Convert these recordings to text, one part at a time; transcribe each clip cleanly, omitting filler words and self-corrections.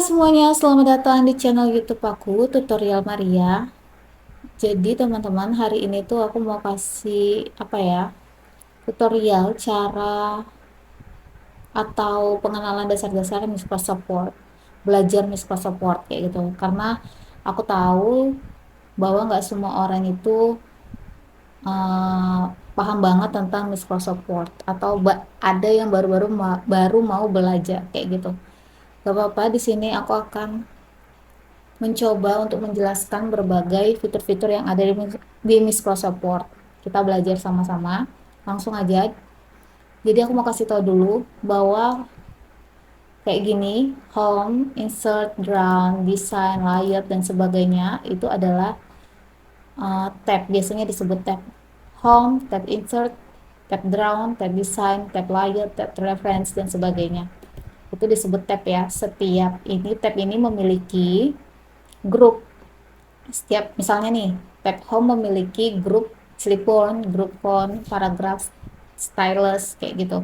Semuanya, selamat datang di channel YouTube aku, Tutorial Maria. Jadi teman-teman, hari ini tuh aku mau kasih tutorial cara atau pengenalan dasar-dasar Microsoft Word, belajar Microsoft Word kayak gitu. Karena aku tahu bahwa nggak semua orang itu uh, paham banget tentang Microsoft Word, atau ada yang baru mau belajar kayak gitu. Gak apa-apa, di sini aku akan mencoba untuk menjelaskan berbagai fitur-fitur yang ada di Microsoft Word. Kita belajar sama-sama, langsung aja. Jadi aku mau kasih tahu dulu bahwa kayak gini, home, insert, drawn, design, layout, dan sebagainya itu adalah tab, biasanya disebut tab home, tab insert, tab drawn, tab design, tab layout, tab reference, dan sebagainya. Itu disebut tab ya. Setiap tab ini memiliki grup. Setiap misalnya nih, tab home memiliki grup clipboard, grup font, paragraf, stylus kayak gitu.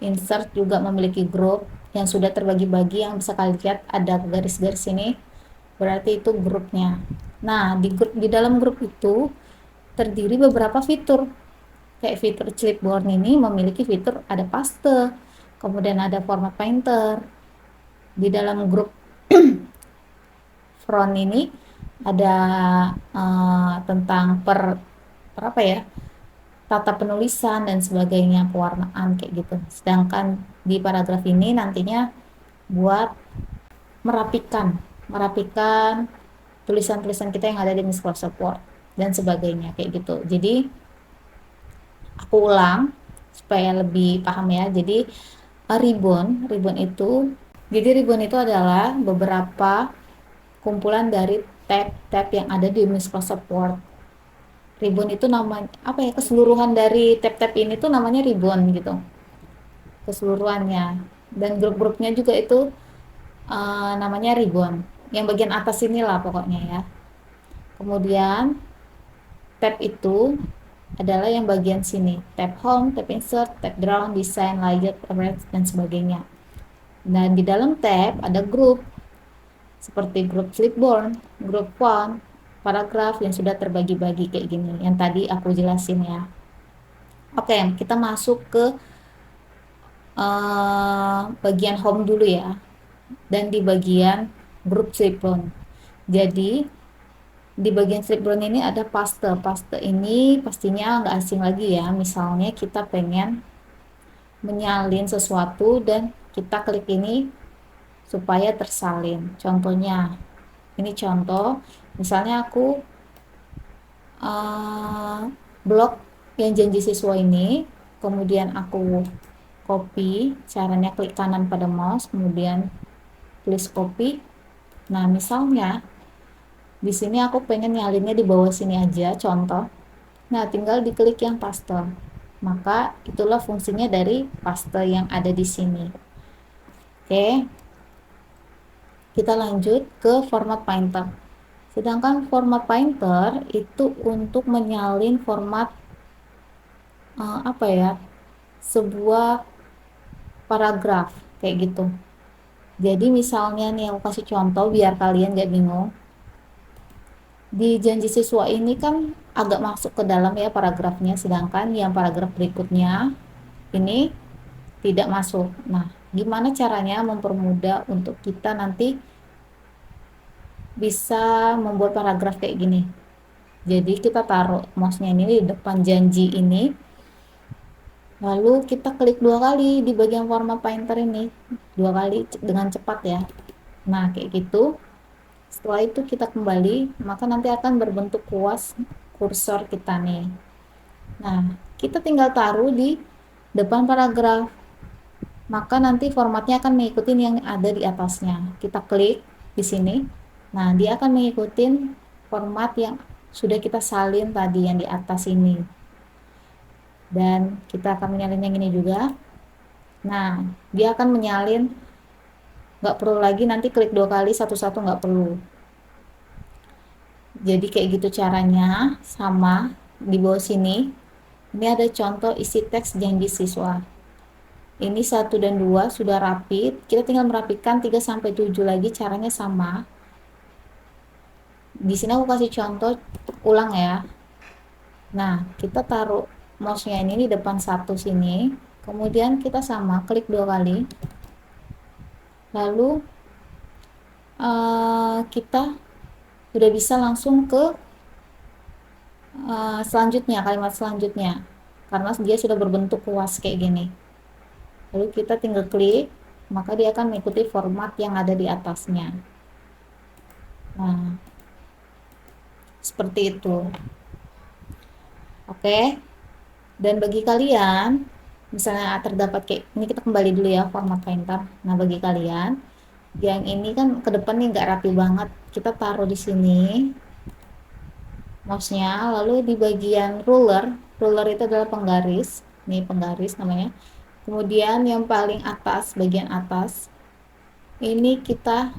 Insert juga memiliki grup yang sudah terbagi-bagi, yang bisa kalian lihat ada garis-garis ini, berarti itu grupnya. Nah, di dalam grup itu terdiri beberapa fitur. Kayak fitur clipboard ini memiliki fitur ada paste, kemudian ada format painter. Di dalam grup front ini ada tentang tata penulisan dan sebagainya, pewarnaan kayak gitu. Sedangkan di paragraf ini nantinya buat merapikan tulisan-tulisan kita yang ada di Microsoft Word dan sebagainya kayak gitu. Jadi aku ulang supaya lebih paham ya. Jadi ribbon itu adalah beberapa kumpulan dari tab-tab yang ada di Microsoft Word. Ribbon itu namanya keseluruhan dari tab-tab ini tuh namanya ribbon gitu, keseluruhannya. Dan grup-grupnya juga itu namanya ribbon, yang bagian atas inilah pokoknya ya. Kemudian tab itu adalah yang bagian sini, tab home, tab insert, tab drawn, design, layout, reference, dan sebagainya. Dan di dalam tab ada grup seperti grup clipboard, grup font, paragraf yang sudah terbagi-bagi kayak gini, yang tadi aku jelasin ya. Oke, kita masuk ke bagian home dulu ya, dan di bagian grup clipboard. Jadi di bagian clipboard ini ada paste. Paste ini pastinya nggak asing lagi ya. Misalnya kita pengen menyalin sesuatu dan kita klik ini supaya tersalin. Contohnya, ini contoh, misalnya aku blog yang janji siswa ini, kemudian aku copy, caranya klik kanan pada mouse, kemudian tulis copy. Nah, misalnya di sini aku pengen nyalinnya di bawah sini aja, contoh. Nah, tinggal diklik yang paste. Maka itulah fungsinya dari paste yang ada di sini. Oke. Kita lanjut ke format painter. Sedangkan format painter itu untuk menyalin format sebuah paragraf kayak gitu. Jadi misalnya nih, aku kasih contoh biar kalian gak bingung. Di janji siswa ini kan agak masuk ke dalam ya paragrafnya, sedangkan yang paragraf berikutnya ini tidak masuk. Nah, gimana caranya mempermudah untuk kita nanti bisa membuat paragraf kayak gini? Jadi kita taruh mouse-nya ini di depan janji ini, lalu kita klik 2 kali di bagian format painter ini, 2 kali dengan cepat ya. Nah, kayak gitu. Setelah itu kita kembali, maka nanti akan berbentuk kuas kursor kita nih. Nah, kita tinggal taruh di depan paragraf, maka nanti formatnya akan mengikuti yang ada di atasnya. Kita klik di sini, nah dia akan mengikuti format yang sudah kita salin tadi yang di atas ini. Dan kita akan menyalin yang ini juga. Nah, dia akan menyalin, nggak perlu lagi nanti klik 2 kali satu-satu, nggak perlu. Jadi kayak gitu caranya. Sama, di bawah sini ini ada contoh isi teks janji siswa. Ini 1 dan 2 sudah rapi, kita tinggal merapikan 3 sampai 7 lagi, caranya sama. Di sini aku kasih contoh ulang ya. Nah, kita taruh mouse-nya ini di depan satu sini, kemudian kita sama klik 2 kali, lalu kita udah bisa langsung ke selanjutnya, kalimat selanjutnya, karena dia sudah berbentuk kuas kayak gini. Lalu kita tinggal klik, maka dia akan mengikuti format yang ada di atasnya. Nah, seperti itu. Oke. Dan bagi kalian, misalnya terdapat kayak ini, kita kembali dulu ya format Painter. Nah, bagi kalian yang ini kan ke depan nih nggak rapi banget, kita taruh di sini mouse-nya, lalu di bagian ruler itu adalah penggaris, ini penggaris namanya. Kemudian yang paling atas, bagian atas ini kita,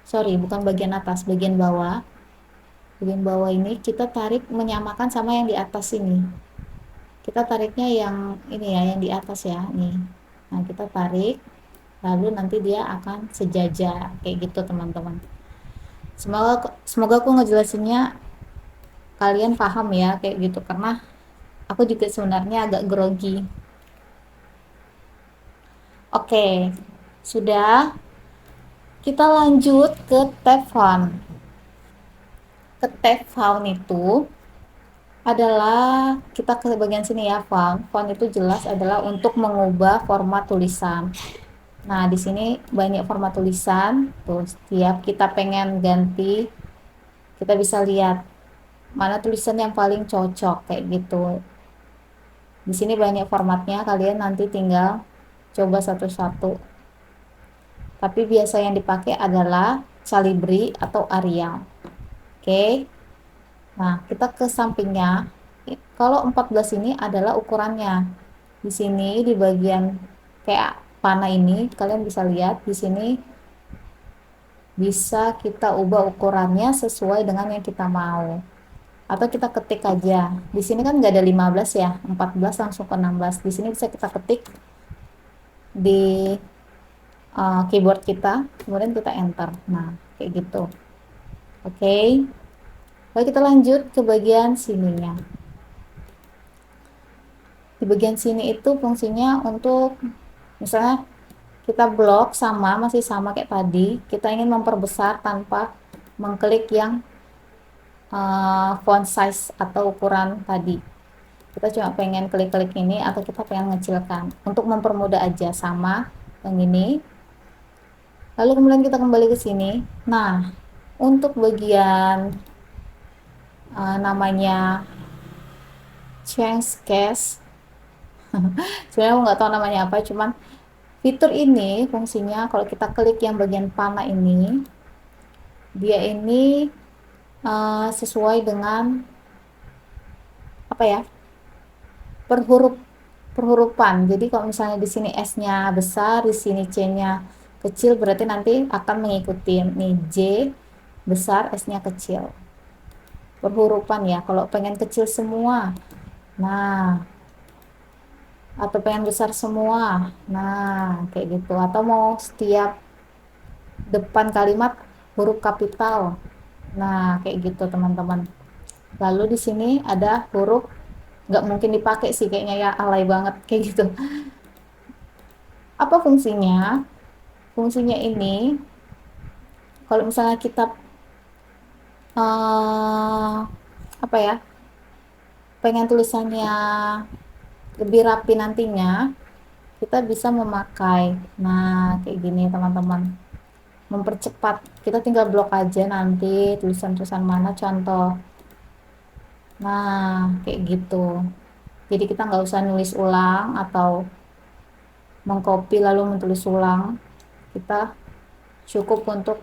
sorry, bukan bagian atas, bagian bawah ini kita tarik menyamakan sama yang di atas ini. Kita tariknya yang ini ya, yang di atas ya, nih. Nah, kita tarik, lalu nanti dia akan sejajar kayak gitu teman-teman. Semoga aku ngejelasinnya kalian paham ya kayak gitu, karena aku juga sebenarnya agak grogi. Oke, sudah. Kita lanjut ke tab font. Ke tab font itu adalah, kita ke bagian sini ya, font itu jelas adalah untuk mengubah format tulisan. Nah, di sini banyak format tulisan tuh, setiap kita pengen ganti, kita bisa lihat mana tulisan yang paling cocok kayak gitu. Di sini banyak formatnya, kalian nanti tinggal coba satu-satu. Tapi biasa yang dipakai adalah Calibri atau Arial. Oke. Nah, kita ke sampingnya. Kalau 14 ini adalah ukurannya. Di sini di bagian kayak panah ini, kalian bisa lihat di sini bisa kita ubah ukurannya sesuai dengan yang kita mau. Atau kita ketik aja. Di sini kan nggak ada 15 ya, 14 langsung ke 16. Di sini bisa kita ketik di keyboard kita, kemudian kita enter. Nah, kayak gitu. Oke. Lalu kita lanjut ke bagian sininya. Di bagian sini itu fungsinya untuk misalnya kita blok masih sama kayak tadi, kita ingin memperbesar tanpa mengklik yang font size atau ukuran tadi. Kita cuma pengen klik-klik ini, atau kita pengen ngecilkan. Untuk mempermudah aja, sama yang ini. Lalu kemudian kita kembali ke sini. Nah, untuk bagian namanya change case, sebenarnya aku nggak tahu namanya apa, cuman fitur ini fungsinya kalau kita klik yang bagian panah ini, dia ini sesuai dengan apa ya, perhurufan. Jadi kalau misalnya di sini S-nya besar, di sini C-nya kecil, berarti nanti akan mengikuti nih J besar, S-nya kecil. Perhurufan ya. Kalau pengen kecil semua, nah, atau pengen besar semua, nah kayak gitu. Atau mau setiap depan kalimat huruf kapital, nah kayak gitu teman-teman. Lalu di sini ada huruf, nggak mungkin dipakai sih kayaknya ya, alay banget kayak gitu. Apa fungsinya? Fungsinya ini kalau misalnya kita apa ya, pengen tulisannya lebih rapi nantinya, kita bisa memakai, nah kayak gini teman-teman, mempercepat. Kita tinggal blok aja nanti tulisan-tulisan mana contoh, nah kayak gitu. Jadi kita nggak usah nulis ulang atau mengcopy lalu menulis ulang, kita cukup untuk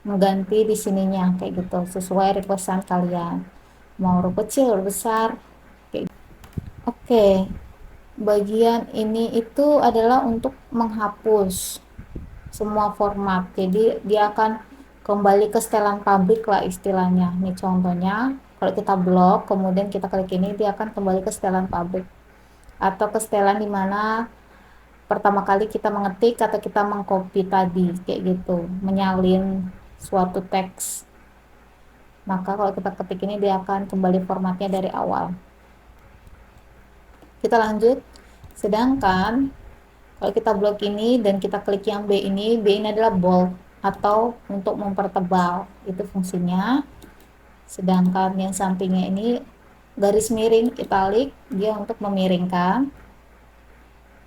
mengganti di sininya kayak gitu sesuai requestan kalian, mau huruf kecil, huruf besar kayak gitu. Oke, bagian ini itu adalah untuk menghapus semua format, jadi dia akan kembali ke setelan pabrik lah istilahnya. Ini contohnya, kalau kita blok kemudian kita klik ini, dia akan kembali ke setelan pabrik atau ke setelan dimana pertama kali kita mengetik atau kita mengcopy tadi kayak gitu, menyalin suatu teks. Maka kalau kita ketik ini dia akan kembali formatnya dari awal. Kita lanjut. Sedangkan kalau kita blok ini dan kita klik yang B ini adalah bold atau untuk mempertebal, itu fungsinya. Sedangkan yang sampingnya ini garis miring italic, dia untuk memiringkan.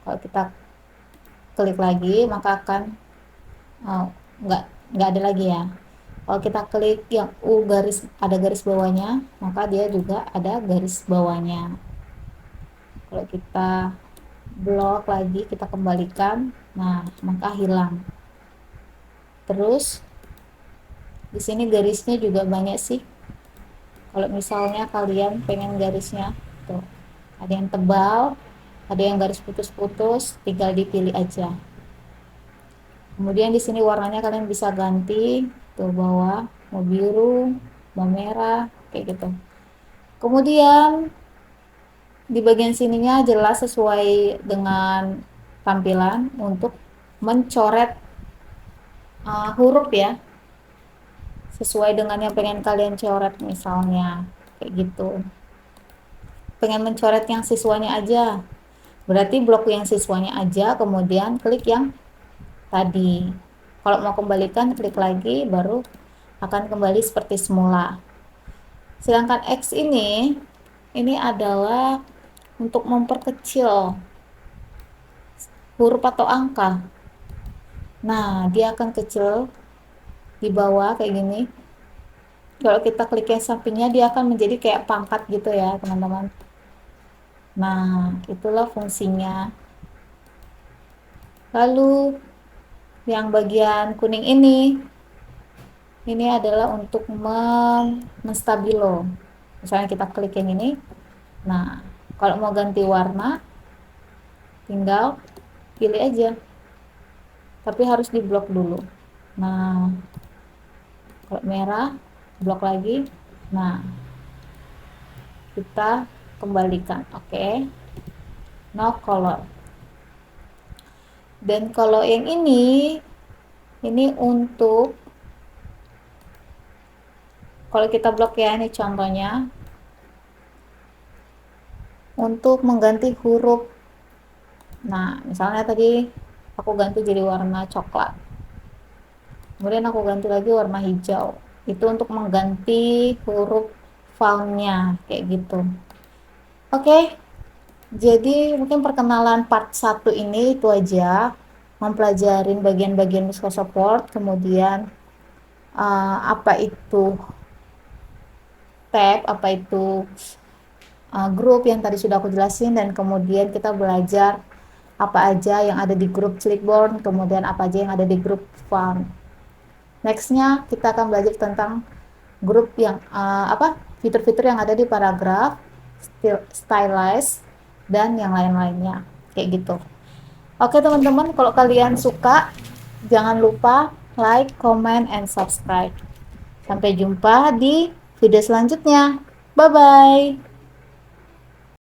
Kalau kita klik lagi maka akan oh, nggak ada lagi ya. Kalau kita klik yang U garis ada garis bawahnya, maka dia juga ada garis bawahnya. Kalau kita blok lagi, kita kembalikan, nah maka hilang. Terus di sini garisnya juga banyak sih. Kalau misalnya kalian pengen garisnya tuh, ada yang tebal, ada yang garis putus-putus, tinggal dipilih aja. Kemudian di sini warnanya kalian bisa ganti tuh bawah, mau biru, mau merah, kayak gitu. Kemudian di bagian sininya jelas sesuai dengan tampilan untuk mencoret huruf ya, sesuai dengan yang pengen kalian coret, misalnya kayak gitu. Pengen mencoret yang siswanya aja, berarti blok yang siswanya aja, kemudian klik yang tadi. Kalau mau kembalikan, klik lagi, baru akan kembali seperti semula. Sedangkan X ini adalah untuk memperkecil huruf atau angka. Nah, dia akan kecil di bawah kayak gini. Kalau kita klik yang sampingnya, dia akan menjadi kayak pangkat gitu ya, teman-teman. Nah, itulah fungsinya. Lalu yang bagian kuning ini adalah untuk menstabilo. Misalnya kita klik yang ini. Nah, kalau mau ganti warna, tinggal pilih aja. Tapi harus diblok dulu. Nah, kalau merah, blok lagi. Nah, kita kembalikan. Oke. No color. Dan kalau yang ini untuk kalau kita blok ya, ini contohnya untuk mengganti huruf. Nah, misalnya tadi aku ganti jadi warna coklat, kemudian aku ganti lagi warna hijau, itu untuk mengganti huruf fontnya kayak gitu. Oke, jadi mungkin perkenalan part 1 ini itu aja, mempelajarin bagian-bagian Microsoft Word, kemudian apa itu tab, apa itu grup yang tadi sudah aku jelasin, dan kemudian kita belajar apa aja yang ada di grup Clipboard, kemudian apa aja yang ada di grup font. Nextnya kita akan belajar tentang grup yang fitur-fitur yang ada di paragraf, stylize, dan yang lain-lainnya kayak gitu. Oke teman-teman, kalau kalian suka jangan lupa like, comment, and subscribe. Sampai jumpa di video selanjutnya. Bye bye.